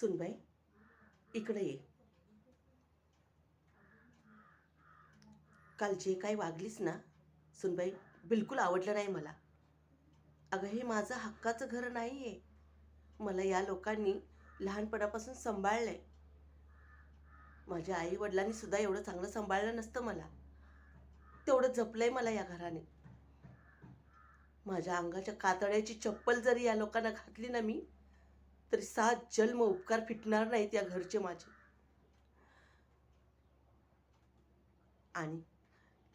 सुनबाई, इकडे ये. काल जे काही वागलीस ना सुनबाई, बिलकुल आवडलं नाही मला. अगं, हे माझं हक्काचं घर नाही आहे. मला या लोकांनी लहानपणापासून सांभाळलंय. माझ्या आई वडिलांनी सुद्धा एवढं चांगलं सांभाळलं नसतं मला. तेवढं जपलंय मला या घराने. माझ्या अंगाच्या कातड्याची चप्पल जरी या लोकांना घातली ना मी, तरी 7 जन्म उपकार फिटणार नाहीत या घरचे माझे. आणि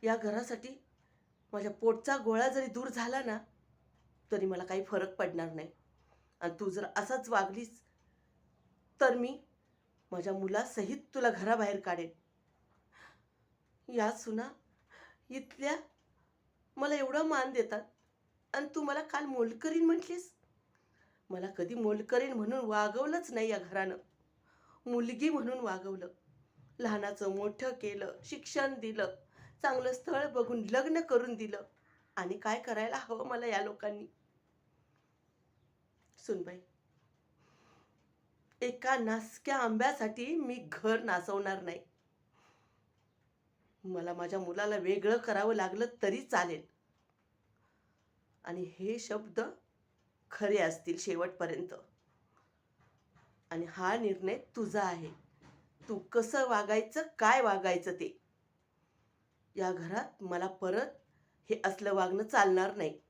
या घरासाठी माझ्या पोटचा गोळा जरी दूर झाला ना, तरी मला काही फरक पडणार नाही. आणि तू जर असाच वागलीस तर मी माझ्या मुलासहित तुला घराबाहेर काढेन. या सुना इथल्या मला एवढा मान देतात आणि तू मला काल मोलकरीण म्हटलीस. मला कधी मोलकरीण म्हणून वागवलंच नाही या घरानं. मुलगी म्हणून वागवलं. लहानाचं मोठं केलं, शिक्षण दिलं, चांगलं स्थळ बघून लग्न करून दिलं. आणि काय करायला हवं मला या लोकांनी? सुनबाई, एका नासक्या आंब्यासाठी मी घर नासवणार नाही. मला माझ्या मुलाला वेगळं करावं लागलं तरी चालेल. आणि हे शब्द खरे असतील शेवटपर्यंत. आणि हा निर्णय तुझा आहे. तू कसं वागायचं, काय वागायचं ते. या घरात मला परत हे असलं वागणं चालणार नाही.